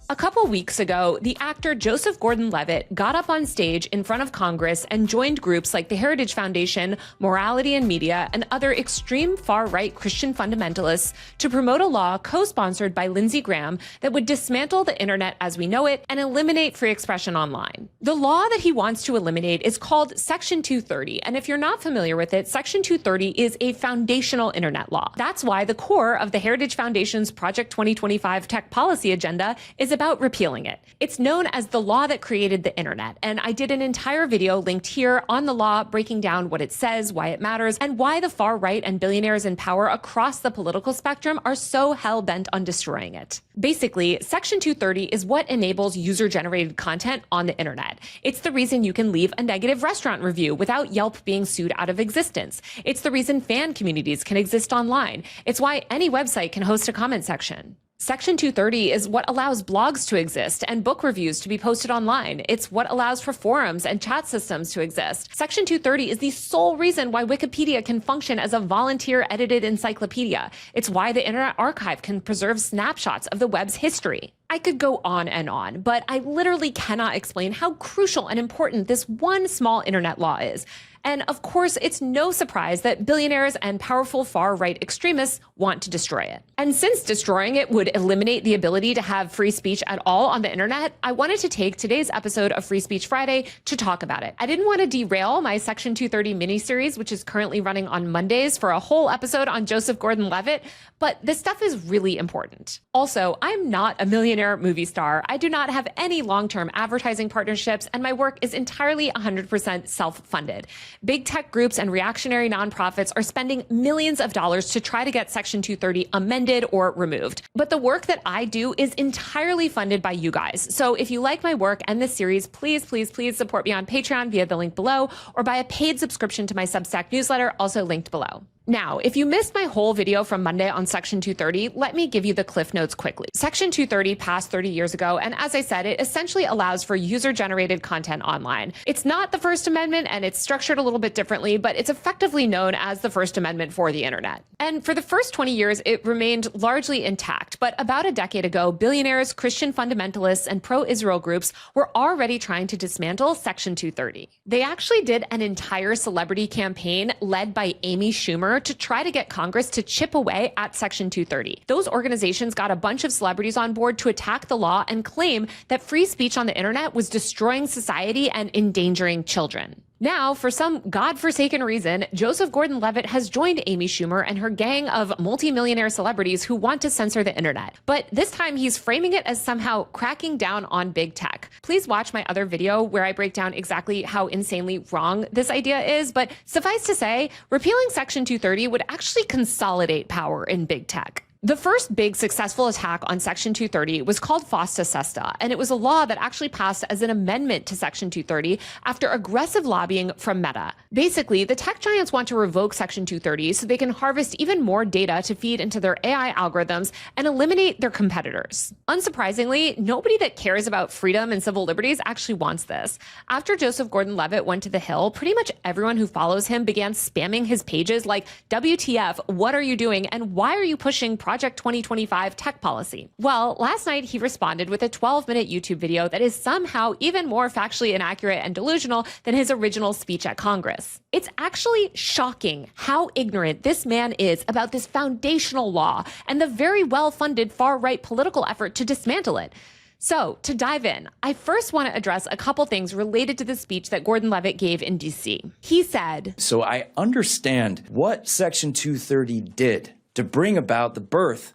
A couple weeks ago, the actor Joseph Gordon-Levitt got up on stage in front of Congress and joined groups like the Heritage Foundation, Morality and Media, and other extreme far-right Christian fundamentalists to promote a law co-sponsored by Lindsey Graham that would dismantle the internet as we know it and eliminate free expression online. The law that he wants to eliminate is called Section 230, and if you're not familiar with it, Section 230 is a foundational internet law. That's why the core of the Heritage Foundation's Project 2025 tech policy agenda is about repealing it. It's known as the law that created the internet, and I did an entire video linked here on the law breaking down what it says, why it matters, and why the far right and billionaires in power across the political spectrum are so hell-bent on destroying it. Basically, Section 230 is what enables user-generated content on the internet. It's the reason you can leave a negative restaurant review without Yelp being sued out of existence. It's the reason fan communities can exist online. It's why any website can host a comment section. Section 230 is what allows blogs to exist and book reviews to be posted online. It's what allows for forums and chat systems to exist. Section 230 is the sole reason why Wikipedia can function as a volunteer-edited encyclopedia. It's why the Internet Archive can preserve snapshots of the web's history. I could go on, but I literally cannot explain how crucial and important this one small internet law is. And of course, it's no surprise that billionaires and powerful far-right extremists want to destroy it. And since destroying it would eliminate the ability to have free speech at all on the internet, I wanted to take today's episode of Free Speech Friday to talk about it. I didn't want to derail my Section 230 miniseries, which is currently running on Mondays, for a whole episode on Joseph Gordon-Levitt, but this stuff is really important. Also, I'm not a millionaire movie star. I do not have any long-term advertising partnerships, and my work is entirely 100% self-funded. Big tech groups and reactionary nonprofits are spending millions of dollars to try to get Section 230 amended or removed. But the work that I do is entirely funded by you guys. So if you like my work and this series, please support me on Patreon via the link below, or by a paid subscription to my Substack newsletter, also linked below. Now, if you missed my whole video from Monday on Section 230, let me give you the cliff notes quickly. Section 230 passed 30 years ago, and as I said, it essentially allows for user-generated content online. It's not the First Amendment, and it's structured a little bit differently, but it's effectively known as the First Amendment for the internet. And for the first 20 years, it remained largely intact, but about a decade ago, billionaires, Christian fundamentalists, and pro-Israel groups were already trying to dismantle Section 230. They actually did an entire celebrity campaign led by Amy Schumer to try to get Congress to chip away at Section 230. Those organizations got a bunch of celebrities on board to attack the law and claim that free speech on the internet was destroying society and endangering children. Now, for some godforsaken reason, Joseph Gordon-Levitt has joined Amy Schumer and her gang of multimillionaire celebrities who want to censor the internet. But this time he's framing it as somehow cracking down on big tech. Please watch my other video where I break down exactly how insanely wrong this idea is. But suffice to say, repealing Section 230 would actually consolidate power in big tech. The first big successful attack on Section 230 was called FOSTA, and it was a law that actually passed as an amendment to Section 230 after aggressive lobbying from Meta. Basically, the tech giants want to revoke Section 230 so they can harvest even more data to feed into their AI algorithms and eliminate their competitors. Unsurprisingly, nobody that cares about freedom and civil liberties actually wants this. After Joseph Gordon-Levitt went to the Hill, pretty much everyone who follows him began spamming his pages like, WTF, what are you doing, and why are you pushing Project 2025 tech policy? Well, last night he responded with a 12-minute YouTube video that is somehow even more factually inaccurate and delusional than his original speech at Congress. It's actually shocking how ignorant this man is about this foundational law and the very well-funded far-right political effort to dismantle it. So, to dive in, I first want to address a couple things related to the speech that Gordon-Levitt gave in D.C. He said, "So I understand what Section 230 did to bring about the birth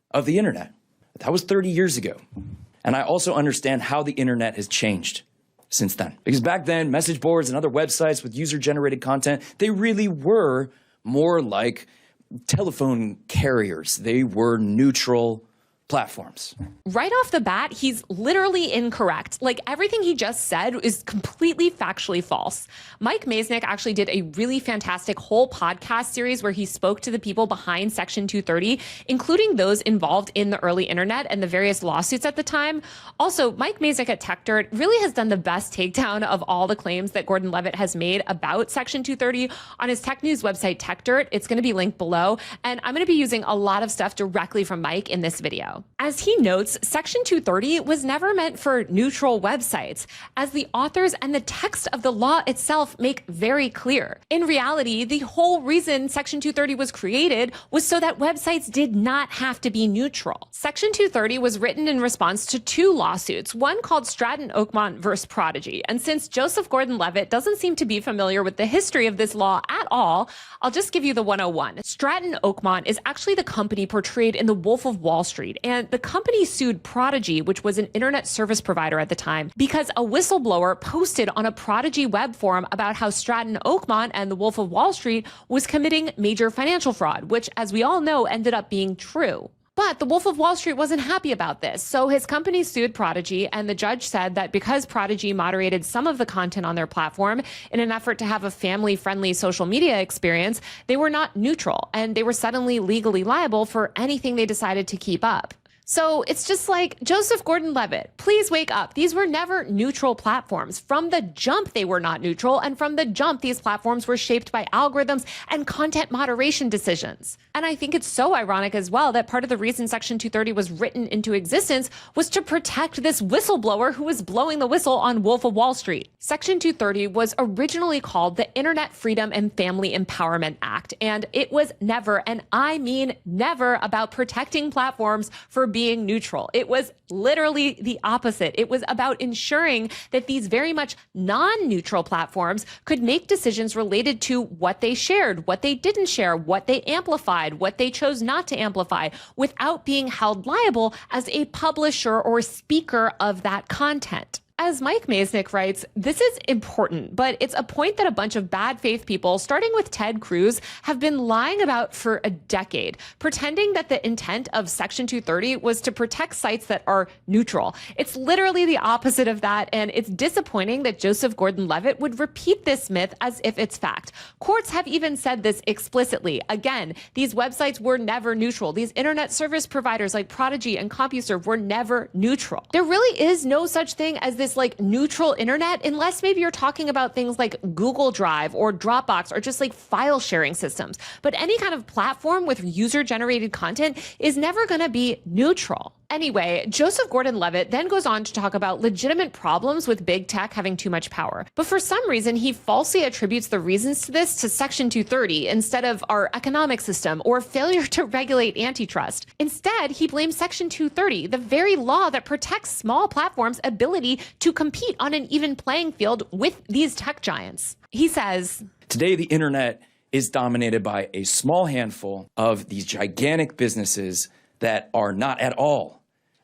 of the internet. That was 30 years ago. And I also understand how the internet has changed since then. Because back then, message boards and other websites with user-generated content, they really were more like telephone carriers. They were neutral platforms." Right off the bat, he's literally incorrect. Like, everything he just said is completely factually false. Mike Maisnick actually did a really fantastic whole podcast series where he spoke to the people behind Section 230, including those involved in the early internet and the various lawsuits at the time. Also, Mike Maisnick at Tech Dirt really has done the best takedown of all the claims that Gordon-Levitt has made about Section 230 on his tech news website, Tech Dirt. It's going to be linked below, and I'm going to be using a lot of stuff directly from Mike in this video. ago. As he notes, Section 230 was never meant for neutral websites, as the authors and the text of the law itself make very clear. In reality, the whole reason Section 230 was created was so that websites did not have to be neutral. Section 230 was written in response to two lawsuits, one called Stratton Oakmont versus Prodigy. And since Joseph Gordon-Levitt doesn't seem to be familiar with the history of this law at all, I'll just give you the 101. Stratton Oakmont is actually the company portrayed in The Wolf of Wall Street, and the company sued Prodigy, which was an internet service provider at the time, because a whistleblower posted on a Prodigy web forum about how Stratton Oakmont and The Wolf of Wall Street was committing major financial fraud, which, as we all know, ended up being true. But the Wolf of Wall Street wasn't happy about this, so his company sued Prodigy, and the judge said that because Prodigy moderated some of the content on their platform in an effort to have a family-friendly social media experience, they were not neutral, and they were suddenly legally liable for anything they decided to keep up. So it's just like, Joseph Gordon-Levitt, please wake up. These were never neutral platforms. From the jump, they were not neutral. And from the jump, these platforms were shaped by algorithms and content moderation decisions. And I think it's so ironic as well that part of the reason Section 230 was written into existence was to protect this whistleblower who was blowing the whistle on Wolf of Wall Street. Section 230 was originally called the Internet Freedom and Family Empowerment Act. And it was never, and I mean never, about protecting platforms for being neutral. It was literally the opposite. It was about ensuring that these very much non-neutral platforms could make decisions related to what they shared, what they didn't share, what they amplified, what they chose not to amplify, without being held liable as a publisher or speaker of that content. As Mike Maisnick writes, this is important, but it's a point that a bunch of bad faith people, starting with Ted Cruz, have been lying about for a decade, pretending that the intent of Section 230 was to protect sites that are neutral. It's literally the opposite of that, and it's disappointing that Joseph Gordon-Levitt would repeat this myth as if it's fact. Courts have even said this explicitly. Again, these websites were never neutral. These internet service providers like Prodigy and CompuServe were never neutral. There really is no such thing as this like neutral internet, unless maybe you're talking about things like Google Drive or Dropbox or just like file sharing systems. But any kind of platform with user-generated content is never going to be neutral. Anyway, Joseph Gordon-Levitt then goes on to talk about legitimate problems with big tech having too much power. But for some reason, he falsely attributes the reasons to this to Section 230 instead of our economic system or failure to regulate antitrust. Instead, he blames Section 230, the very law that protects small platforms' ability to compete on an even playing field with these tech giants. He says, "Today, the internet is dominated by a small handful of these gigantic businesses that are not at all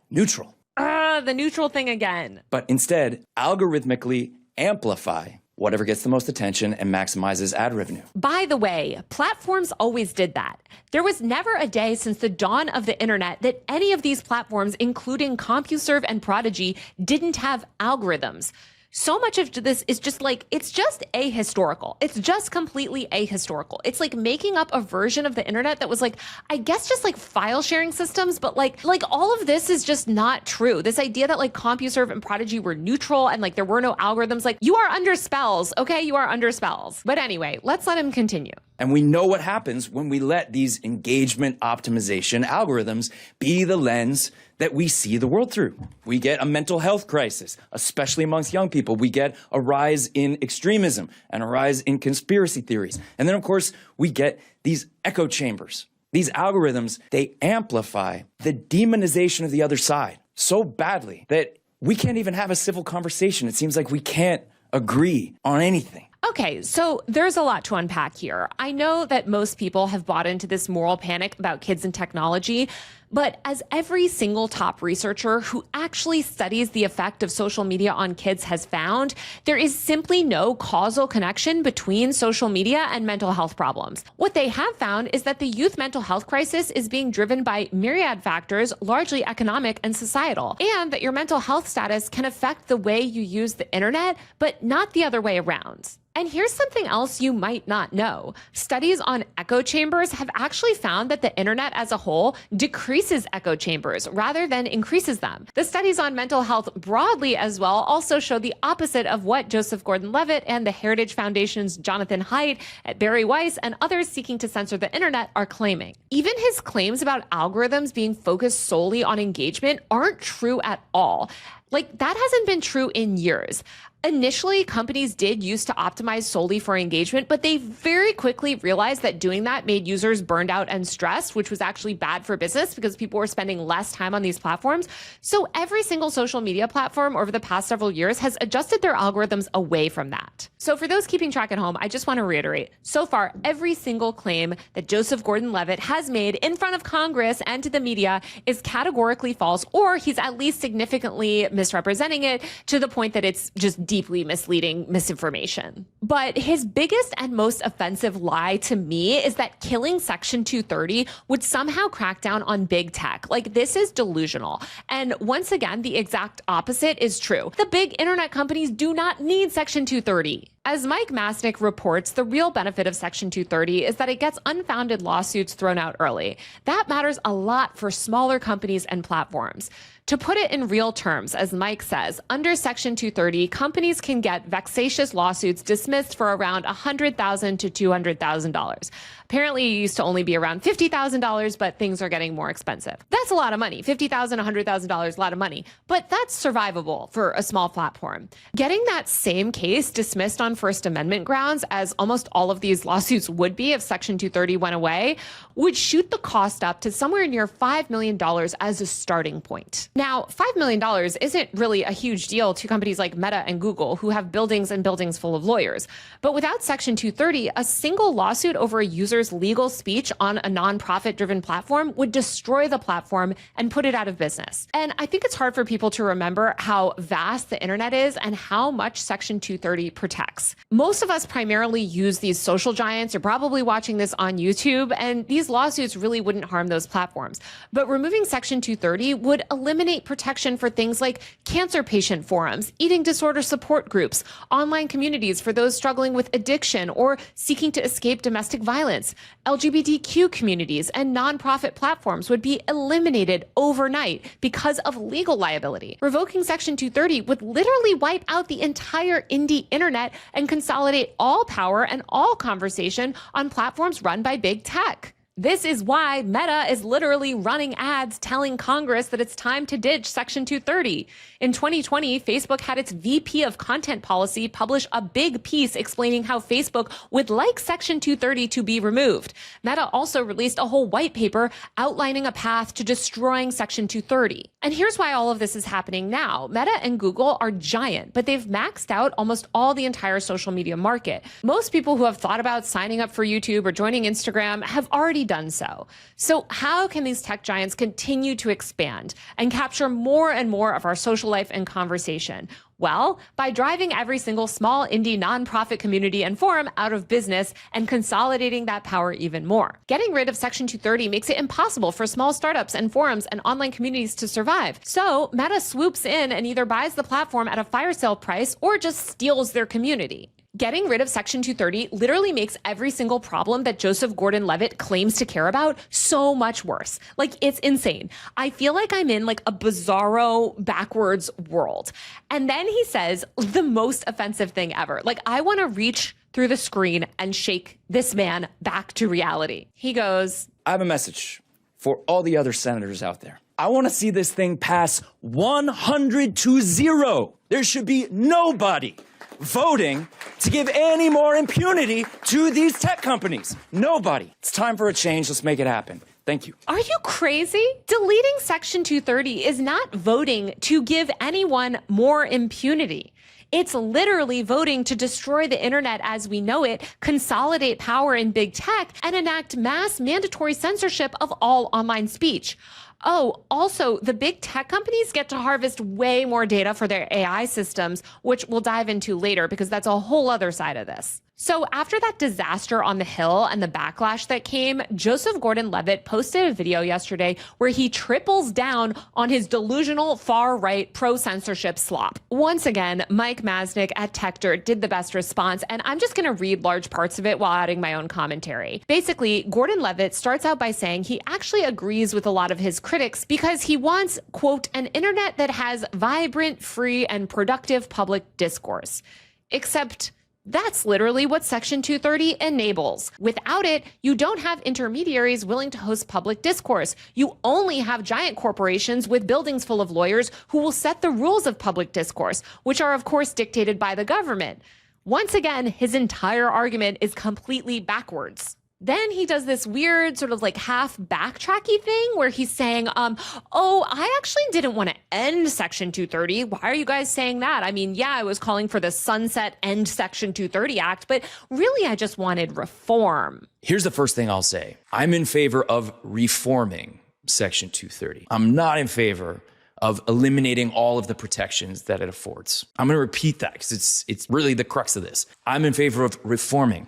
neutral." The neutral thing again. But instead, algorithmically amplify whatever gets the most attention and maximizes ad revenue. By the way, platforms always did that. There was never a day since the dawn of the internet that any of these platforms, including CompuServe and Prodigy, didn't have algorithms. So much of this is just like, it's just ahistorical. It's just completely ahistorical. It's like making up a version of the internet that was like, I guess just like file sharing systems, but like all of this is just not true. This idea that like CompuServe and Prodigy were neutral and like there were no algorithms, like you are under spells, okay? You are under spells. But anyway, let's let him continue. And we know what happens when we let these engagement optimization algorithms be the lens that we see the world through. We get a mental health crisis, especially amongst young people. We get a rise in extremism and a rise in conspiracy theories. And then, of course, we get these echo chambers. These algorithms, they amplify the demonization of the other side so badly that we can't even have a civil conversation. It seems like we can't agree on anything. Okay, so there's a lot to unpack here. I know that most people have bought into this moral panic about kids and technology, but as every single top researcher who actually studies the effect of social media on kids has found, there is simply no causal connection between social media and mental health problems. What they have found is that the youth mental health crisis is being driven by myriad factors, largely economic and societal, and that your mental health status can affect the way you use the internet, but not the other way around. And here's something else you might not know. Studies on echo chambers have actually found that the internet as a whole decreases decreases echo chambers rather than increases them. The studies on mental health broadly as well also show the opposite of what Joseph Gordon-Levitt and the Heritage Foundation's Jonathan Haidt, Barry Weiss, and others seeking to censor the internet are claiming. Even his claims about algorithms being focused solely on engagement aren't true at all. Like, that hasn't been true in years. Initially, companies did use to optimize solely for engagement, but they very quickly realized that doing that made users burned out and stressed, which was actually bad for business because people were spending less time on these platforms. So every single social media platform over the past several years has adjusted their algorithms away from that. So for those keeping track at home, I just want to reiterate, so far, every single claim that Joseph Gordon-Levitt has made in front of Congress and to the media is categorically false, or he's at least significantly misrepresenting it to the point that it's just deeply misleading misinformation. But his biggest and most offensive lie to me is that killing Section 230 would somehow crack down on big tech. Like, this is delusional. And once again, the exact opposite is true. The big internet companies do not need Section 230. As Mike Masnick reports, the real benefit of Section 230 is that it gets unfounded lawsuits thrown out early. That matters a lot for smaller companies and platforms. To put it in real terms, as Mike says, under Section 230, companies can get vexatious lawsuits dismissed for around $100,000 to $200,000. Apparently, it used to only be around $50,000, but things are getting more expensive. That's a lot of money. $50,000, $100,000, a lot of money. But that's survivable for a small platform. Getting that same case dismissed on First Amendment grounds, as almost all of these lawsuits would be if Section 230 went away, would shoot the cost up to somewhere near $5 million as a starting point. Now, $5 million isn't really a huge deal to companies like Meta and Google, who have buildings and buildings full of lawyers. But without Section 230, a single lawsuit over a user's legal speech on a nonprofit-driven platform would destroy the platform and put it out of business. And I think it's hard for people to remember how vast the internet is and how much Section 230 protects. Most of us primarily use these social giants. You're probably watching this on YouTube, and these lawsuits really wouldn't harm those platforms. But removing Section 230 would eliminate protection for things like cancer patient forums, eating disorder support groups, online communities for those struggling with addiction or seeking to escape domestic violence. LGBTQ communities and nonprofit platforms would be eliminated overnight because of legal liability. Revoking Section 230 would literally wipe out the entire indie internet and consolidate all power and all conversation on platforms run by big tech. This is why Meta is literally running ads telling Congress that it's time to ditch Section 230. In 2020, Facebook had its VP of Content Policy publish a big piece explaining how Facebook would like Section 230 to be removed. Meta also released a whole white paper outlining a path to destroying Section 230. And here's why all of this is happening now. Meta and Google are giant, but they've maxed out almost all the entire social media market. Most people who have thought about signing up for YouTube or joining Instagram have already done so. So how can these tech giants continue to expand and capture more and more of our social life and conversation? Well, by driving every single small indie nonprofit community and forum out of business and consolidating that power even more. Getting rid of Section 230 makes it impossible for small startups and forums and online communities to survive. So Meta swoops in and either buys the platform at a fire sale price or just steals their community. Getting rid of Section 230 literally makes every single problem that Joseph Gordon-Levitt claims to care about so much worse. Like, it's insane. I feel like I'm in like a bizarro backwards world. And then he says the most offensive thing ever. Like, I want to reach through the screen and shake this man back to reality. He goes, I have a message for all the other senators out there. I want to see this thing pass 100-0. There should be nobody voting to give any more impunity to these tech companies. Nobody. It's time for a change. Let's make it happen. Thank you. Are you crazy? Deleting Section 230 is not voting to give anyone more impunity. It's literally voting to destroy the internet as we know it, consolidate power in big tech, and enact mass mandatory censorship of all online speech. Oh, also, the big tech companies get to harvest way more data for their AI systems, which we'll dive into later because that's a whole other side of this. So after that disaster on the Hill and the backlash that came, Joseph Gordon-Levitt posted a video yesterday where he triples down on his delusional far-right pro-censorship slop. Once again, Mike Masnick at TechDirt did the best response, and I'm just going to read large parts of it while adding my own commentary. Basically, Gordon-Levitt starts out by saying he actually agrees with a lot of his criticism critics because he wants, quote, an internet that has vibrant, free, and productive public discourse. Except that's literally what Section 230 enables. Without it, you don't have intermediaries willing to host public discourse. You only have giant corporations with buildings full of lawyers who will set the rules of public discourse, which are, of course, dictated by the government. Once again, his entire argument is completely backwards. Then he does this weird sort of like half backtracky thing where he's saying, oh, I actually didn't want to end Section 230. Why are you guys saying that? I mean, yeah, I was calling for the sunset end Section 230 Act, but really I just wanted reform. Here's the first thing I'll say. I'm in favor of reforming Section 230. I'm not in favor of eliminating all of the protections that it affords. I'm going to repeat that because it's really the crux of this. I'm in favor of reforming,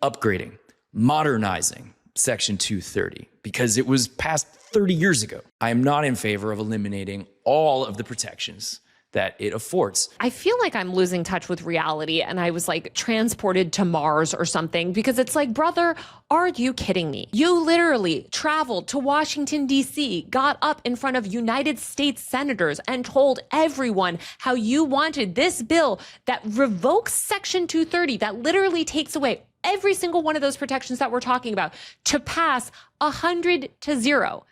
upgrading, modernizing Section 230 because it was passed 30 years ago. I am not in favor of eliminating all of the protections that it affords. I feel like I'm losing touch with reality and I was like transported to Mars or something because it's like, brother, are you kidding me? You literally traveled to Washington, D.C., got up in front of United States senators and told everyone how you wanted this bill that revokes Section 230, that literally takes away every single one of those protections that we're talking about, to pass 100-0.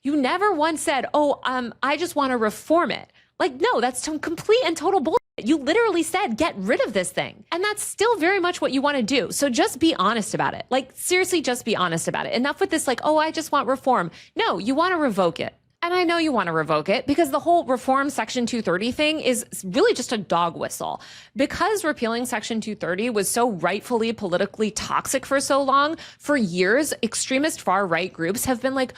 You never once said, oh, I just want to reform it. Like, no, that's some complete and total bullshit. You literally said, get rid of this thing. And that's still very much what you want to do. So just be honest about it. Like, seriously, just be honest about it. Enough with this, like, oh, I just want reform. No, you want to revoke it. And I know you want to revoke it because the whole reform Section 230 thing is really just a dog whistle. Because repealing Section 230 was so rightfully politically toxic for so long, for years, extremist far-right groups have been like,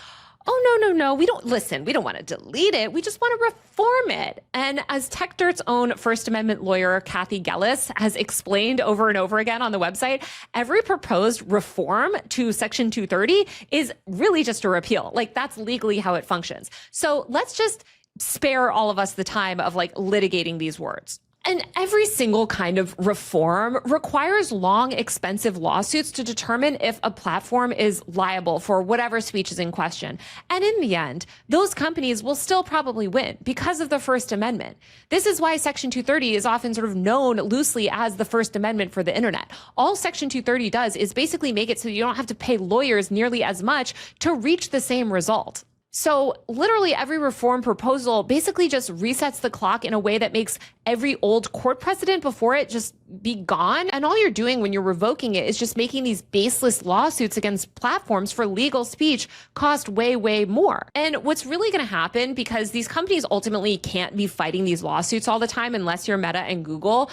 oh, no, we don't want to delete it. We just want to reform it. And as TechDirt's own First Amendment lawyer, Kathy Gellis, has explained over and over again on the website, every proposed reform to Section 230 is really just a repeal. Like, that's legally how it functions. So let's just spare all of us the time of like litigating these words. And every single kind of reform requires long, expensive lawsuits to determine if a platform is liable for whatever speech is in question. And in the end, those companies will still probably win because of the First Amendment. This is why Section 230 is often sort of known loosely as the First Amendment for the internet. All Section 230 does is basically make it so you don't have to pay lawyers nearly as much to reach the same result. So literally every reform proposal basically just resets the clock in a way that makes every old court precedent before it just be gone. And all you're doing when you're revoking it is just making these baseless lawsuits against platforms for legal speech cost way, way more. And what's really going to happen, because these companies ultimately can't be fighting these lawsuits all the time unless you're Meta and Google,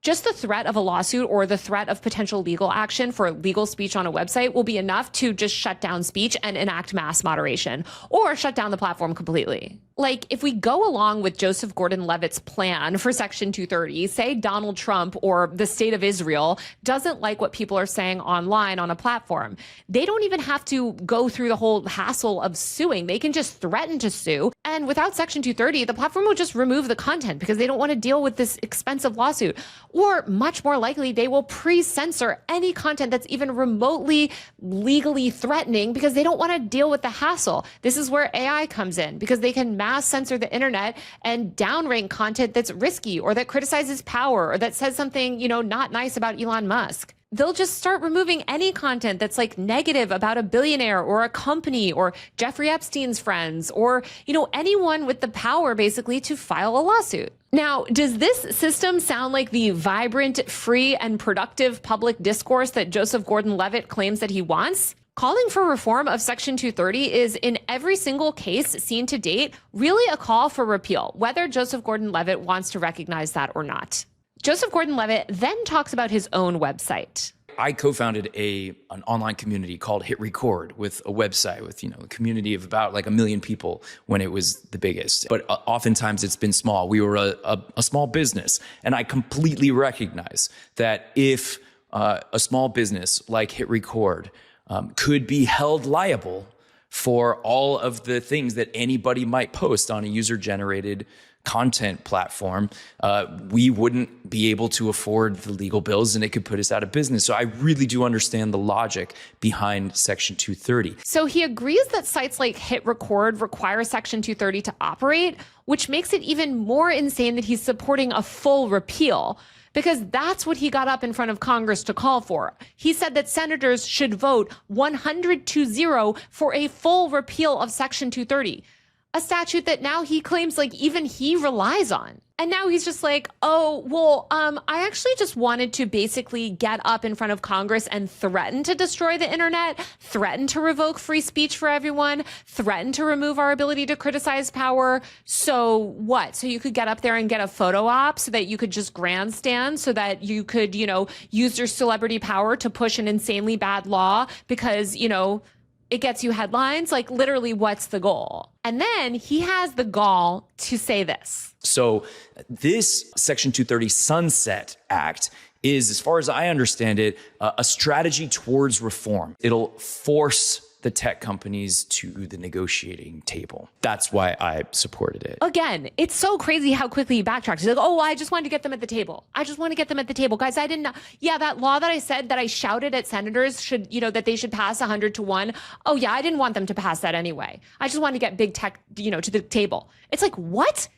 just the threat of a lawsuit or the threat of potential legal action for legal speech on a website will be enough to just shut down speech and enact mass moderation or shut down the platform completely. Like, if we go along with Joseph Gordon-Levitt's plan for Section 230, say Donald Trump or the state of Israel doesn't like what people are saying online on a platform, they don't even have to go through the whole hassle of suing. They can just threaten to sue. And without Section 230, the platform will just remove the content because they don't want to deal with this expensive lawsuit. Or much more likely, they will pre-censor any content that's even remotely legally threatening because they don't want to deal with the hassle. This is where AI comes in, because they can mass-censor the internet and downrank content that's risky or that criticizes power or that says something, not nice about Elon Musk. They'll just start removing any content that's like negative about a billionaire or a company or Jeffrey Epstein's friends or, anyone with the power basically to file a lawsuit. Now, does this system sound like the vibrant, free, and productive public discourse that Joseph Gordon-Levitt claims that he wants? Calling for reform of Section 230 is, in every single case seen to date, really a call for repeal, whether Joseph Gordon-Levitt wants to recognize that or not. Joseph Gordon-Levitt then talks about his own website. I co-founded an online community called Hit Record with a website with, a community of about like 1 million people when it was the biggest. But oftentimes it's been small. We were a small business. And I completely recognize that if a small business like Hit Record could be held liable for all of the things that anybody might post on a user-generated content platform, we wouldn't be able to afford the legal bills and it could put us out of business. So I really do understand the logic behind Section 230. So he agrees that sites like Hit Record require Section 230 to operate, which makes it even more insane that he's supporting a full repeal, because that's what he got up in front of Congress to call for. He said that senators should vote 100-0 for a full repeal of Section 230. A statute that now he claims like even he relies on. And now he's just like, oh, well, I actually just wanted to basically get up in front of Congress and threaten to destroy the internet, threaten to revoke free speech for everyone, threaten to remove our ability to criticize power. So what? So you could get up there and get a photo op so that you could just grandstand so that you could, use your celebrity power to push an insanely bad law because, it gets you headlines. Like, literally, what's the goal? And then he has the gall to say this. So this Section 230 Sunset Act is, as far as I understand it, a strategy towards reform. It'll force the tech companies to the negotiating table. That's why I supported it. Again, it's so crazy how quickly he backtracks. He's like, oh, I just wanted to get them at the table. I just want to get them at the table. Guys, I didn't know. Yeah, that law that I said that I shouted at senators should, that they should pass 100-1. Oh, yeah, I didn't want them to pass that anyway. I just wanted to get big tech, to the table. It's like, what?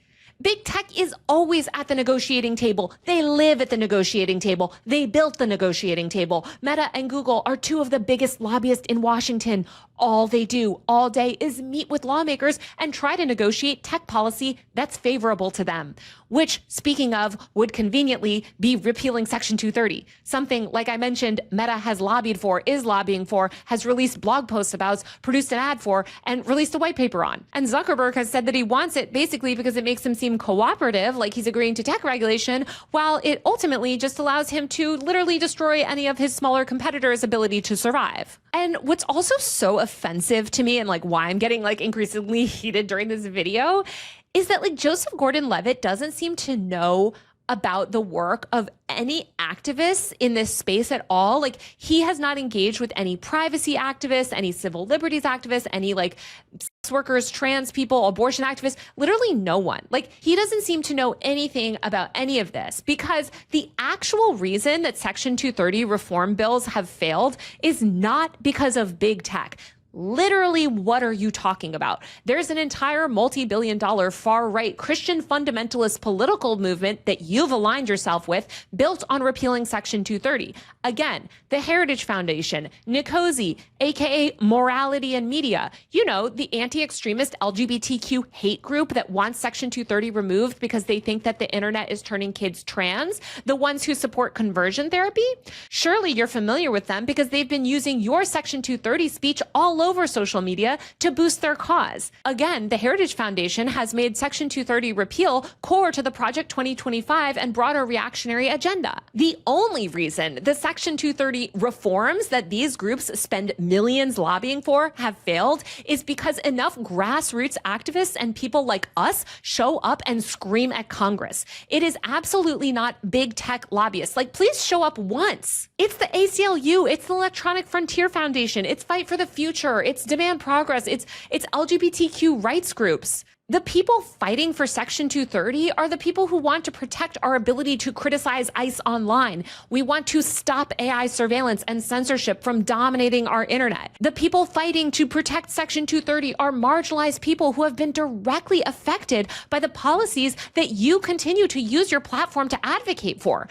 Big tech is always at the negotiating table. They live at the negotiating table. They built the negotiating table. Meta and Google are two of the biggest lobbyists in Washington. All they do all day is meet with lawmakers and try to negotiate tech policy that's favorable to them, which, speaking of, would conveniently be repealing Section 230, something, like I mentioned, Meta has lobbied for, is lobbying for, has released blog posts about, produced an ad for, and released a white paper on. And Zuckerberg has said that he wants it basically because it makes him seem cooperative, like he's agreeing to tech regulation, while it ultimately just allows him to literally destroy any of his smaller competitors' ability to survive. And what's also so offensive to me, and like why I'm getting like increasingly heated during this video, is that like Joseph Gordon-Levitt doesn't seem to know about the work of any activists in this space at all. Like, he has not engaged with any privacy activists, any civil liberties activists, any like sex workers, trans people, abortion activists, literally no one. Like, he doesn't seem to know anything about any of this, because the actual reason that Section 230 reform bills have failed is not because of big tech. Literally, what are you talking about? There's an entire multi-billion-dollar far-right Christian fundamentalist political movement that you've aligned yourself with, built on repealing Section 230. Again, the Heritage Foundation, Nikosi, aka Morality and Media, the anti-extremist LGBTQ hate group that wants Section 230 removed because they think that the internet is turning kids trans, the ones who support conversion therapy. Surely you're familiar with them because they've been using your Section 230 speech all over social media to boost their cause. Again, the Heritage Foundation has made Section 230 repeal core to the Project 2025 and broader reactionary agenda. The only reason the Section 230 reforms that these groups spend millions lobbying for have failed is because enough grassroots activists and people like us show up and scream at Congress. It is absolutely not big tech lobbyists. Like, please show up once. It's the ACLU, it's the Electronic Frontier Foundation, it's Fight for the Future, it's Demand Progress, it's LGBTQ rights groups. The people fighting for Section 230 are the people who want to protect our ability to criticize ICE online. We want to stop AI surveillance and censorship from dominating our internet. The people fighting to protect Section 230 are marginalized people who have been directly affected by the policies that you continue to use your platform to advocate for.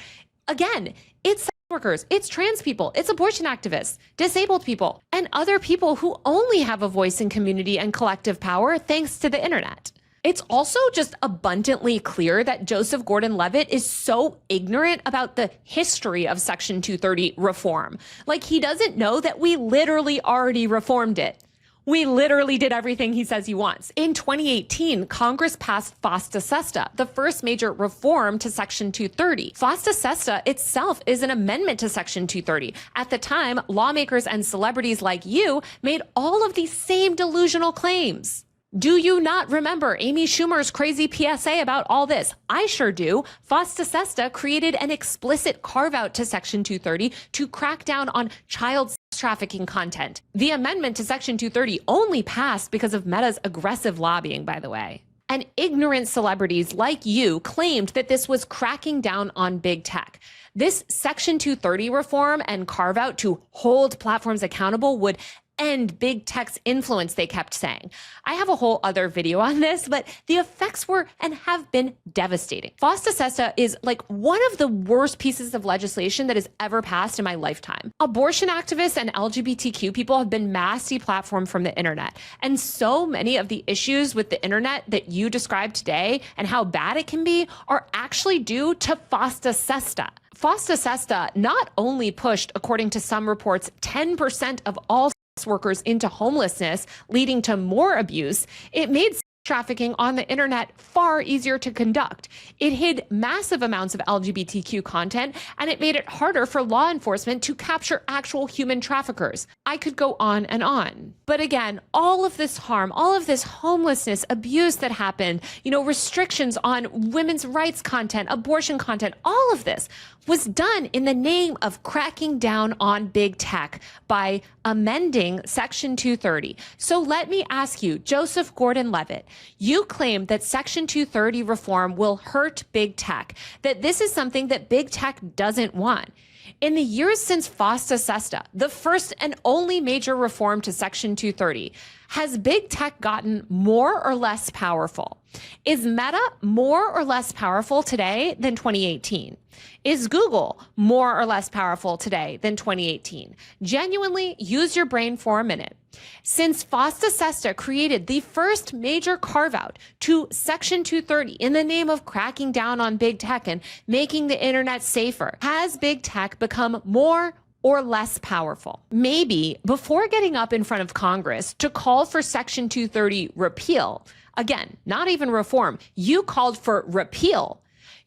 Again, it's workers, it's trans people, it's abortion activists, disabled people, and other people who only have a voice in community and collective power thanks to the internet. It's also just abundantly clear that Joseph Gordon-Levitt is so ignorant about the history of Section 230 reform. Like, he doesn't know that we literally already reformed it. We literally did everything he says he wants. In 2018, Congress passed FOSTA, the first major reform to Section 230. FOSTA itself is an amendment to Section 230. At the time, lawmakers and celebrities like you made all of these same delusional claims. Do you not remember Amy Schumer's crazy PSA about all this? I sure do. FOSTA created an explicit carve-out to Section 230 to crack down on child trafficking content. The amendment to Section 230 only passed because of Meta's aggressive lobbying, by the way. and ignorant celebrities like you claimed that this was cracking down on big tech. This Section 230 reform and carve out to hold platforms accountable would end big tech's influence, they kept saying. I have a whole other video on this, but the effects were and have been devastating. FOSTA is like one of the worst pieces of legislation that has ever passed in my lifetime. Abortion activists and LGBTQ people have been mass deplatformed from the internet. And so many of the issues with the internet that you described today and how bad it can be are actually due to FOSTA. FOSTA not only pushed, according to some reports, 10% of all workers into homelessness, leading to more abuse, it made trafficking on the internet far easier to conduct. It hid massive amounts of LGBTQ content, and it made it harder for law enforcement to capture actual human traffickers. I could go on and on. But again, all of this harm, all of this homelessness, abuse that happened, restrictions on women's rights content, abortion content, all of this was done in the name of cracking down on big tech by amending Section 230. So let me ask you, Joseph Gordon-Levitt, you claim that Section 230 reform will hurt big tech, that this is something that big tech doesn't want. In the years since FOSTA, the first and only major reform to Section 230, has big tech gotten more or less powerful? Is Meta more or less powerful today than 2018? Is Google more or less powerful today than 2018? Genuinely use your brain for a minute. Since FOSTA created the first major carve-out to Section 230 in the name of cracking down on big tech and making the internet safer, has big tech become more or less powerful? Maybe before getting up in front of Congress to call for Section 230 repeal, again, not even reform, you called for repeal.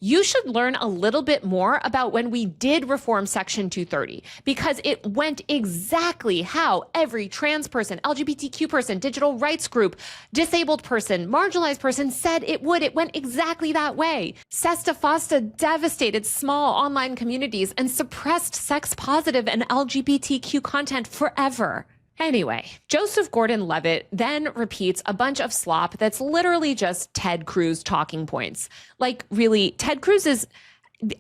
You should learn a little bit more about when we did reform Section 230, because it went exactly how every trans person, LGBTQ person, digital rights group, disabled person, marginalized person said it would. It went exactly that way. FOSTA devastated small online communities and suppressed sex-positive and LGBTQ content forever. Anyway, Joseph Gordon-Levitt then repeats a bunch of slop that's literally just Ted Cruz talking points. Like, really, Ted Cruz is,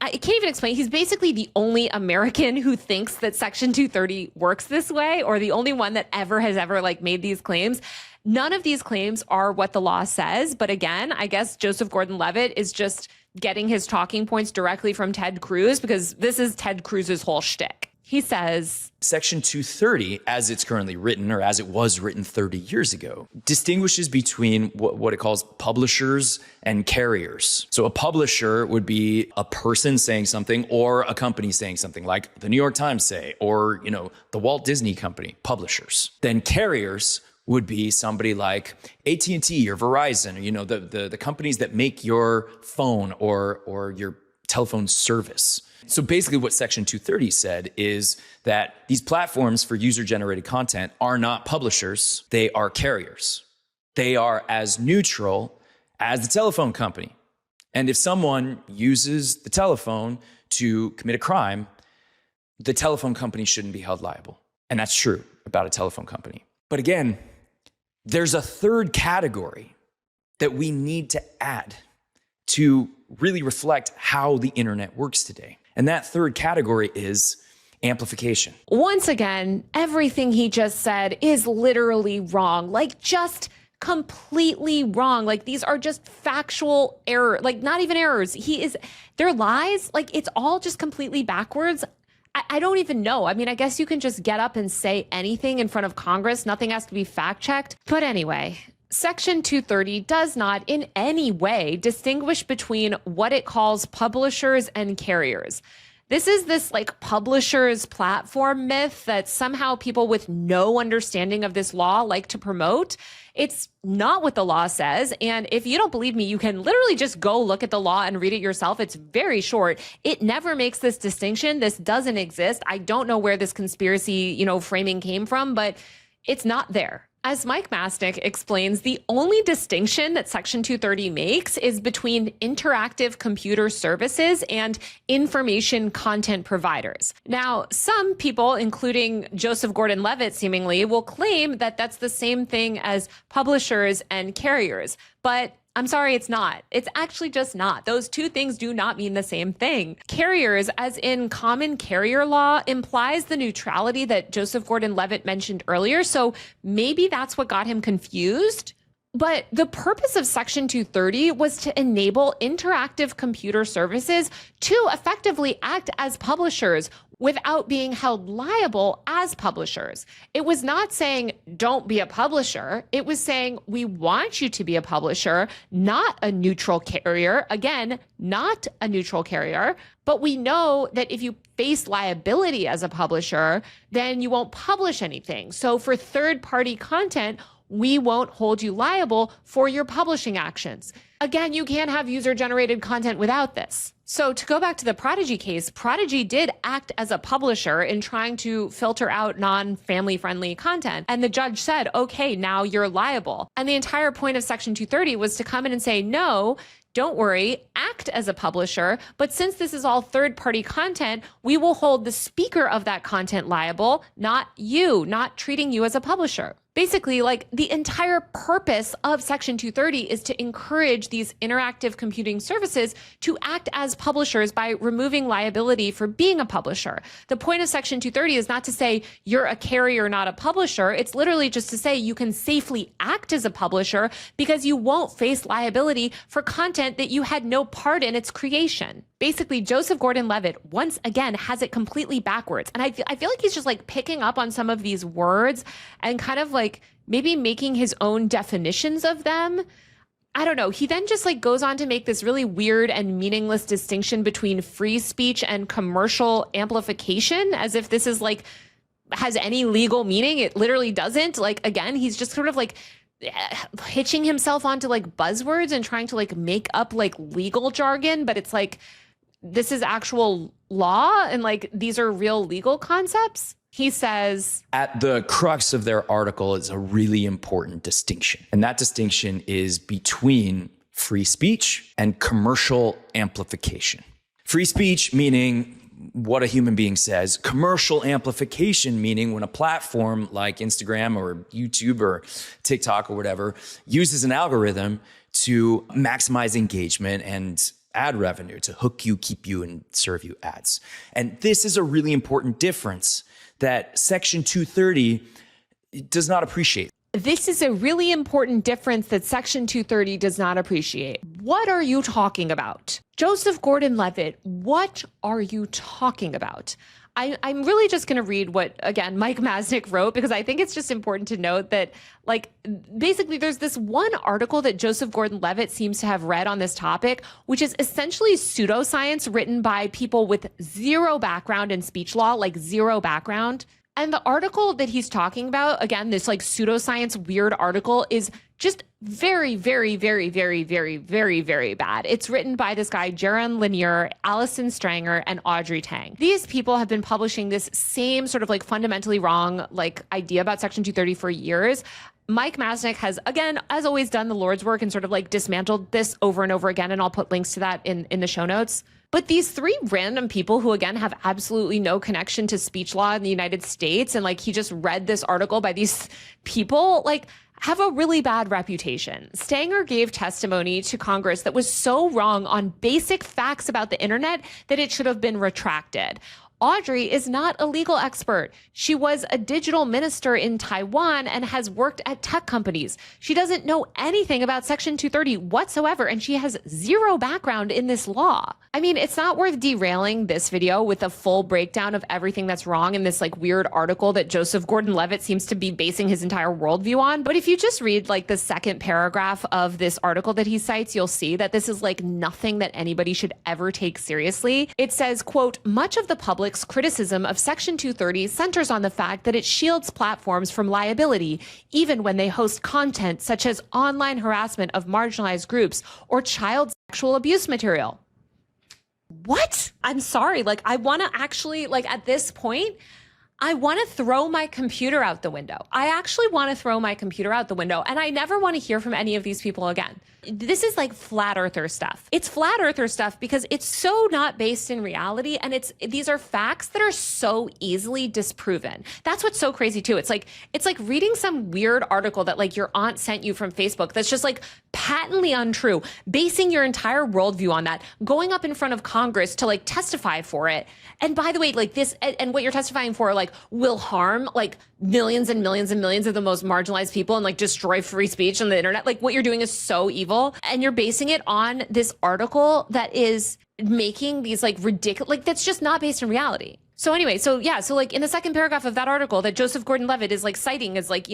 I can't even explain. He's basically the only American who thinks that Section 230 works this way, or the only one that has ever made these claims. None of these claims are what the law says. But again, I guess Joseph Gordon-Levitt is just getting his talking points directly from Ted Cruz, because this is Ted Cruz's whole shtick. He says, Section 230, as it's currently written, or as it was written 30 years ago, distinguishes between what it calls publishers and carriers. So a publisher would be a person saying something, or a company saying something, like the New York Times say, or, the Walt Disney Company, publishers. Then carriers would be somebody like AT&T or Verizon, the companies that make your phone or your telephone service. So basically what Section 230 said is that these platforms for user-generated content are not publishers, they are carriers. They are as neutral as the telephone company. And if someone uses the telephone to commit a crime, the telephone company shouldn't be held liable. And that's true about a telephone company. But again, there's a third category that we need to add to really reflect how the internet works today. And that third category is amplification. Once again, everything he just said is literally wrong, just completely wrong. These are just factual error, not even errors. They're lies. It's all just completely backwards. I don't even know. I mean, I guess you can just get up and say anything in front of Congress. Nothing has to be fact checked. But anyway, Section 230 does not in any way distinguish between what it calls publishers and carriers. This is this publishers platform myth that somehow people with no understanding of this law like to promote. It's not what the law says. And if you don't believe me, you can literally just go look at the law and read it yourself. It's very short. It never makes this distinction. This doesn't exist. I don't know where this conspiracy, framing came from, but it's not there. As Mike Masnick explains, the only distinction that Section 230 makes is between interactive computer services and information content providers. Now, some people, including Joseph Gordon-Levitt seemingly, will claim that that's the same thing as publishers and carriers. But I'm sorry, it's not. It's actually just not. Those two things do not mean the same thing. Carriers, as in common carrier law, implies the neutrality that Joseph Gordon-Levitt mentioned earlier. So maybe that's what got him confused. But the purpose of Section 230 was to enable interactive computer services to effectively act as publishers without being held liable as publishers. It was not saying, don't be a publisher. It was saying, we want you to be a publisher, not a neutral carrier. Again, not a neutral carrier. But we know that if you face liability as a publisher, then you won't publish anything. So for third-party content, we won't hold you liable for your publishing actions. Again, you can't have user-generated content without this. So to go back to the Prodigy case, Prodigy did act as a publisher in trying to filter out non-family friendly content. And the judge said, okay, now you're liable. And the entire point of Section 230 was to come in and say, no, don't worry, act as a publisher, but since this is all third-party content, we will hold the speaker of that content liable, not you, not treating you as a publisher. Basically, like the entire purpose of Section 230 is to encourage these interactive computing services to act as publishers by removing liability for being a publisher. The point of Section 230 is not to say you're a carrier, not a publisher. It's literally just to say you can safely act as a publisher because you won't face liability for content that you had no part in its creation. Basically, Joseph Gordon-Levitt, once again, has it completely backwards. And I feel like he's just like picking up on some of these words and kind of like maybe making his own definitions of them. I don't know. He then just like goes on to make this really weird and meaningless distinction between free speech and commercial amplification, as if this is like, has any legal meaning. It literally doesn't. Like, again, he's just sort of like hitching himself onto like buzzwords and trying to like make up like legal jargon, but it's like, this is actual law and like these are real legal concepts. He says, at the crux of their article is a really important distinction. And that distinction is between free speech and commercial amplification. Free speech meaning what a human being says. Commercial amplification meaning when a platform like Instagram or YouTube or TikTok or whatever uses an algorithm to maximize engagement and ad revenue, to hook you, keep you, and serve you ads. And this is a really important difference that Section 230 does not appreciate. This is a really important difference that Section 230 does not appreciate. What are you talking about? Joseph Gordon-Levitt, what are you talking about? I'm really just going to read what, again, Mike Masnick wrote, because I think it's just important to note that, like, basically there's this one article that Joseph Gordon-Levitt seems to have read on this topic, which is essentially pseudoscience written by people with zero background in speech law, like zero background. And the article that he's talking about, again, this like pseudoscience weird article, is just very, very, very, very, very, very, very bad. It's written by this guy, Jaron Lanier, Allison Stranger, and Audrey Tang. These people have been publishing this same sort of like fundamentally wrong like idea about Section 230 for years. Mike Masnick has, again, as always, done the Lord's work and sort of like dismantled this over and over again. And I'll put links to that in the show notes. But these three random people who, again, have absolutely no connection to speech law in the United States, and like he just read this article by these people, like have a really bad reputation. Stanger gave testimony to Congress that was so wrong on basic facts about the internet that it should have been retracted. Audrey is not a legal expert. She was a digital minister in Taiwan and has worked at tech companies. She doesn't know anything about Section 230 whatsoever, and she has zero background in this law. I mean, it's not worth derailing this video with a full breakdown of everything that's wrong in this like weird article that Joseph Gordon-Levitt seems to be basing his entire worldview on. But if you just read like the second paragraph of this article that he cites, you'll see that this is like nothing that anybody should ever take seriously. It says, quote, much of the public's criticism of Section 230 centers on the fact that it shields platforms from liability, even when they host content such as online harassment of marginalized groups or child sexual abuse material. What? I'm sorry. Like, I want to actually, like, at this point, I want to throw my computer out the window. I actually want to throw my computer out the window, and I never want to hear from any of these people again. This is like flat earther stuff. It's flat earther stuff because it's so not based in reality, and these are facts that are so easily disproven. That's what's so crazy too. It's like reading some weird article that like your aunt sent you from Facebook that's just like patently untrue, basing your entire worldview on that, going up in front of Congress to like testify for it. And by the way, like this, and what you're testifying for, like, will harm like millions and millions and millions of the most marginalized people and like destroy free speech on the internet. Like, what you're doing is so evil, and you're basing it on this article that is making these like ridiculous, like that's just not based in reality. So anyway, so like in the second paragraph of that article that Joseph Gordon-Levitt is like citing as like,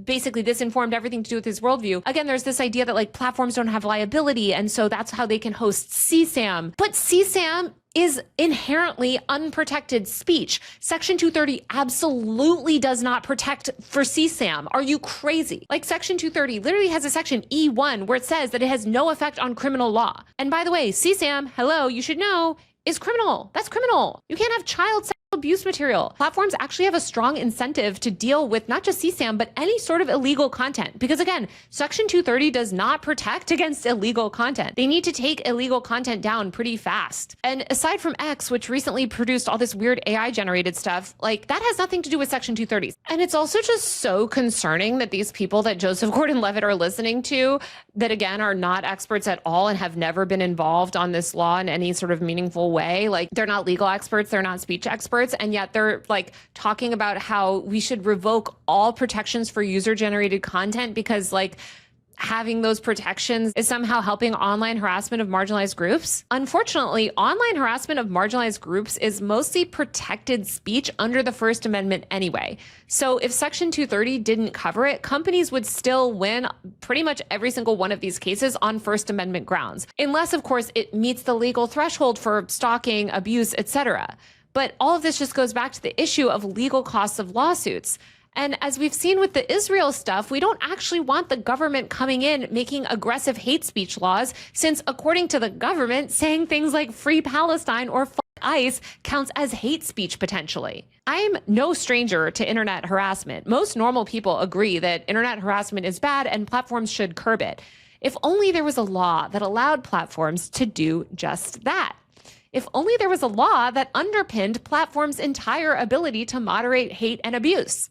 basically this informed everything to do with his worldview. Again, there's this idea that like platforms don't have liability, and so that's how they can host CSAM. But CSAM is inherently unprotected speech. Section 230 absolutely does not protect for CSAM. Are you crazy? Like, Section 230 literally has a section E1 where it says that it has no effect on criminal law. And by the way, CSAM, hello, you should know, is criminal. That's criminal. You can't have child sexual abuse material. Platforms actually have a strong incentive to deal with not just CSAM, but any sort of illegal content. Because again, Section 230 does not protect against illegal content. They need to take illegal content down pretty fast. And aside from X, which recently produced all this weird AI generated stuff, like that has nothing to do with Section 230. And it's also just so concerning that these people that Joseph Gordon-Levitt are listening to, that again are not experts at all and have never been involved on this law in any sort of meaningful way. Like, they're not legal experts, they're not speech experts, and yet they're like talking about how we should revoke all protections for user-generated content because like having those protections is somehow helping online harassment of marginalized groups. Unfortunately, online harassment of marginalized groups is mostly protected speech under the First Amendment anyway. So if Section 230 didn't cover it, companies would still win pretty much every single one of these cases on First Amendment grounds, unless of course it meets the legal threshold for stalking, abuse, etc. But all of this just goes back to the issue of legal costs of lawsuits. And as we've seen with the Israel stuff, we don't actually want the government coming in making aggressive hate speech laws, since according to the government, saying things like free Palestine or fuck ICE counts as hate speech potentially. I'm no stranger to internet harassment. Most normal people agree that internet harassment is bad and platforms should curb it. If only there was a law that allowed platforms to do just that. If only there was a law that underpinned platforms' entire ability to moderate hate and abuse.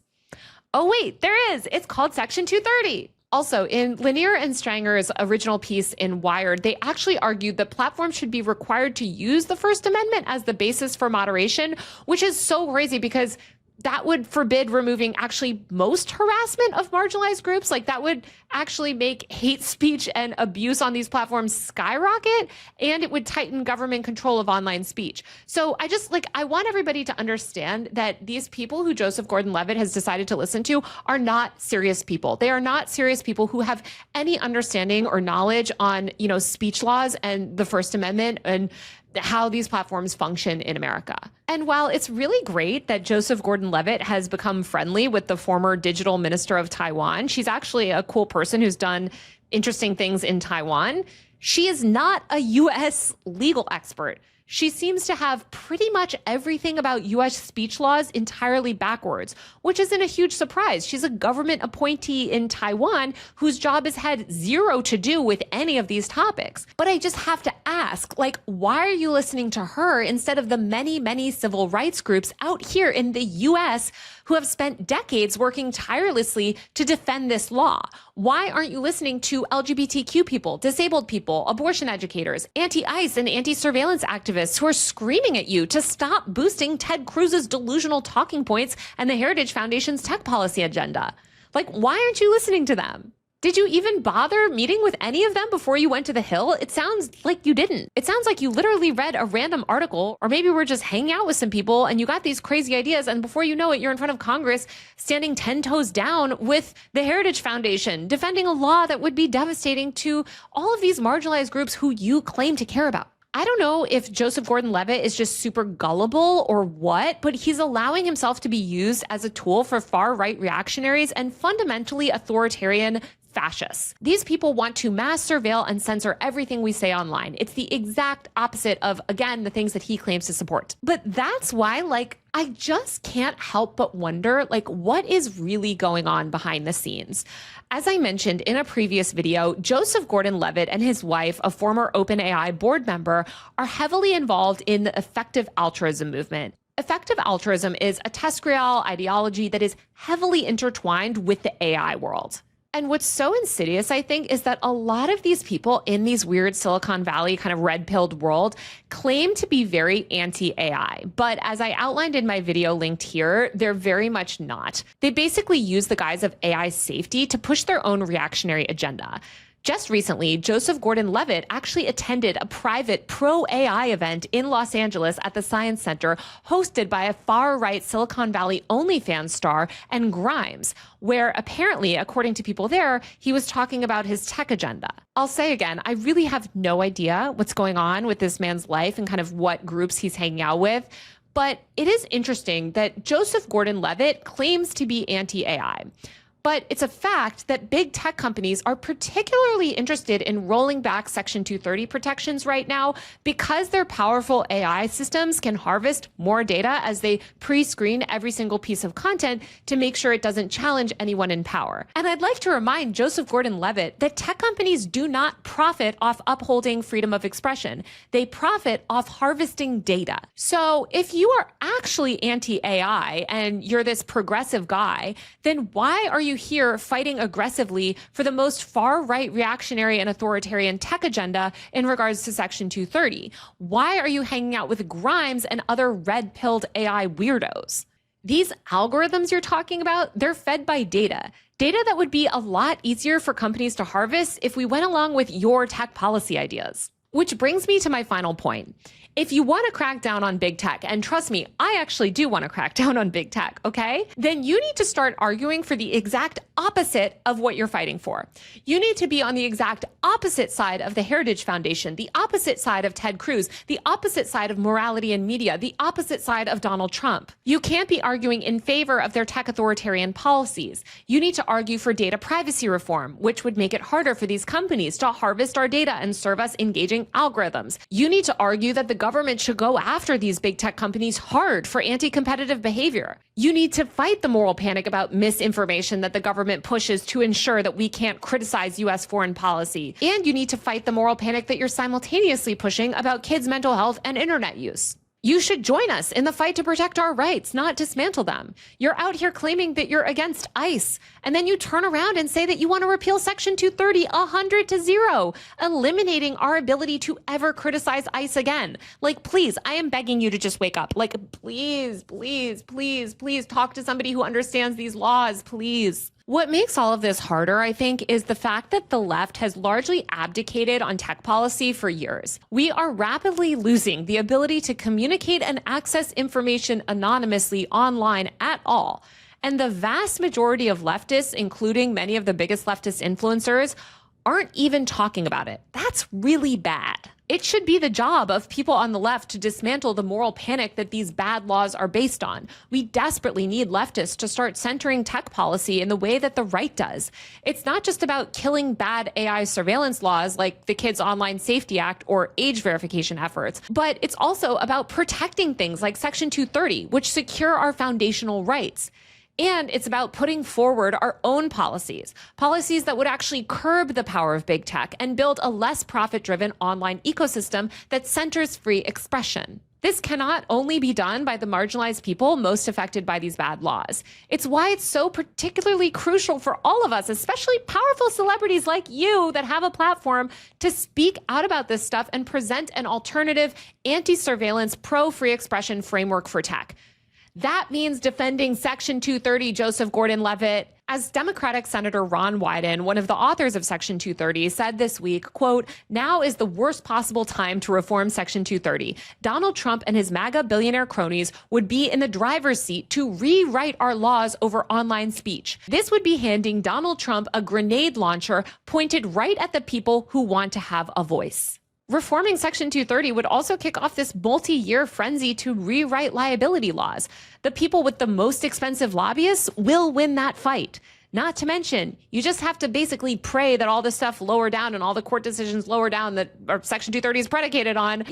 Oh wait, there is. It's called Section 230. Also, in Lanier and Stranger's original piece in Wired, they actually argued that platforms should be required to use the First Amendment as the basis for moderation, which is so crazy because that would forbid removing actually most harassment of marginalized groups. Like, that would actually make hate speech and abuse on these platforms skyrocket, and it would tighten government control of online speech. So I want everybody to understand that these people who Joseph Gordon-Levitt has decided to listen to are not serious people. They are not serious people who have any understanding or knowledge on, speech laws and the First Amendment and how these platforms function in America. And while it's really great that Joseph Gordon-Levitt has become friendly with the former digital minister of Taiwan, she's actually a cool person who's done interesting things in Taiwan, she is not a U.S. legal expert. She seems to have pretty much everything about U.S. speech laws entirely backwards, which isn't a huge surprise. She's a government appointee in Taiwan whose job has had zero to do with any of these topics. But I just have to ask, why are you listening to her instead of the many, many civil rights groups out here in the U.S. who have spent decades working tirelessly to defend this law? Why aren't you listening to LGBTQ people, disabled people, abortion educators, anti-ICE and anti-surveillance activists who are screaming at you to stop boosting Ted Cruz's delusional talking points and the Heritage Foundation's tech policy agenda? Why aren't you listening to them? Did you even bother meeting with any of them before you went to the Hill? It sounds like you didn't. It sounds like you literally read a random article, or maybe we're just hanging out with some people and you got these crazy ideas, and before you know it, you're in front of Congress standing 10 toes down with the Heritage Foundation, defending a law that would be devastating to all of these marginalized groups who you claim to care about. I don't know if Joseph Gordon-Levitt is just super gullible or what, but he's allowing himself to be used as a tool for far-right reactionaries and fundamentally authoritarian fascists. These people want to mass surveil and censor everything we say online. It's the exact opposite of, again, the things that he claims to support. But that's why, I just can't help but wonder, like, what is really going on behind the scenes? As I mentioned in a previous video, Joseph Gordon-Levitt and his wife, a former OpenAI board member, are heavily involved in the effective altruism movement. Effective altruism is a TESCREAL ideology that is heavily intertwined with the AI world. And what's so insidious, I think, is that a lot of these people in these weird Silicon Valley kind of red-pilled world claim to be very anti-AI. But as I outlined in my video linked here, they're very much not. They basically use the guise of AI safety to push their own reactionary agenda. Just recently, Joseph Gordon-Levitt actually attended a private pro-AI event in Los Angeles at the Science Center, hosted by a far-right Silicon Valley OnlyFans star and Grimes, where apparently, according to people there, he was talking about his tech agenda. I'll say again, I really have no idea what's going on with this man's life and kind of what groups he's hanging out with. But it is interesting that Joseph Gordon-Levitt claims to be anti-AI. But it's a fact that big tech companies are particularly interested in rolling back Section 230 protections right now because their powerful AI systems can harvest more data as they pre-screen every single piece of content to make sure it doesn't challenge anyone in power. And I'd like to remind Joseph Gordon-Levitt that tech companies do not profit off upholding freedom of expression. They profit off harvesting data. So if you are actually anti-AI and you're this progressive guy, then why are you here fighting aggressively for the most far-right reactionary and authoritarian tech agenda in regards to Section 230? Why are you hanging out with Grimes and other red-pilled AI weirdos? These algorithms you're talking about, they're fed by data. Data that would be a lot easier for companies to harvest if we went along with your tech policy ideas. Which brings me to my final point. If you want to crack down on big tech, and trust me, I actually do want to crack down on big tech, okay? Then you need to start arguing for the exact opposite of what you're fighting for. You need to be on the exact opposite side of the Heritage Foundation, the opposite side of Ted Cruz, the opposite side of morality and media, the opposite side of Donald Trump. You can't be arguing in favor of their tech authoritarian policies. You need to argue for data privacy reform, which would make it harder for these companies to harvest our data and serve us engaging algorithms. You need to argue that the government should go after these big tech companies hard for anti-competitive behavior. You need to fight the moral panic about misinformation that the government pushes to ensure that we can't criticize U.S. foreign policy. And you need to fight the moral panic that you're simultaneously pushing about kids' mental health and internet use. You should join us in the fight to protect our rights, not dismantle them. You're out here claiming that you're against ICE, and then you turn around and say that you want to repeal Section 230 100-0, eliminating our ability to ever criticize ICE again. Like, please, I am begging you to just wake up. Like, please, please, please, please talk to somebody who understands these laws, please. What makes all of this harder, I think, is the fact that the left has largely abdicated on tech policy for years. We are rapidly losing the ability to communicate and access information anonymously online at all. And the vast majority of leftists, including many of the biggest leftist influencers, aren't even talking about it. That's really bad. It should be the job of people on the left to dismantle the moral panic that these bad laws are based on. We desperately need leftists to start centering tech policy in the way that the right does. It's not just about killing bad AI surveillance laws like the Kids Online Safety Act or age verification efforts, but it's also about protecting things like Section 230, which secure our foundational rights. And it's about putting forward our own policies that would actually curb the power of big tech and build a less profit-driven online ecosystem that centers free expression. This cannot only be done by the marginalized people most affected by these bad laws. It's why it's so particularly crucial for all of us, especially powerful celebrities like you that have a platform, to speak out about this stuff and present an alternative anti-surveillance, pro-free expression framework for tech. That means defending Section 230, Joseph Gordon-Levitt. As Democratic Senator Ron Wyden, one of the authors of Section 230, said this week, quote, "Now is the worst possible time to reform Section 230. Donald Trump and his MAGA billionaire cronies would be in the driver's seat to rewrite our laws over online speech. This would be handing Donald Trump a grenade launcher pointed right at the people who want to have a voice." Reforming Section 230 would also kick off this multi-year frenzy to rewrite liability laws. The people with the most expensive lobbyists will win that fight. Not to mention, you just have to basically pray that all the stuff lower down and all the court decisions lower down that Section 230 is predicated on,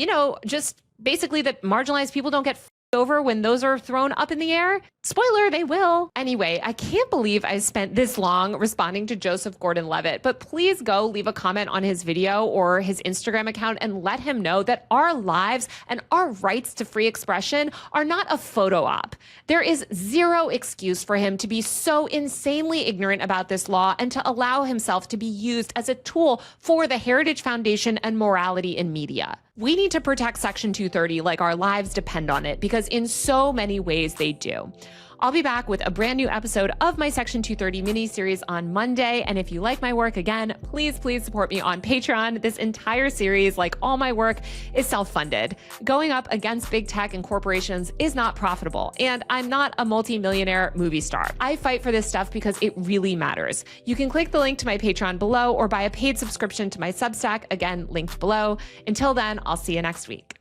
just basically that marginalized people don't get over when those are thrown up in the air? Spoiler, they will. Anyway, I can't believe I spent this long responding to Joseph Gordon-Levitt, but please go leave a comment on his video or his Instagram account and let him know that our lives and our rights to free expression are not a photo op. There is zero excuse for him to be so insanely ignorant about this law and to allow himself to be used as a tool for the Heritage Foundation and morality in media. We need to protect Section 230 like our lives depend on it, because in so many ways they do. I'll be back with a brand new episode of my Section 230 mini-series on Monday. And if you like my work, again, please support me on Patreon. This entire series, like all my work, is self-funded. Going up against big tech and corporations is not profitable. And I'm not a multi-millionaire movie star. I fight for this stuff because it really matters. You can click the link to my Patreon below or buy a paid subscription to my Substack, again, linked below. Until then, I'll see you next week.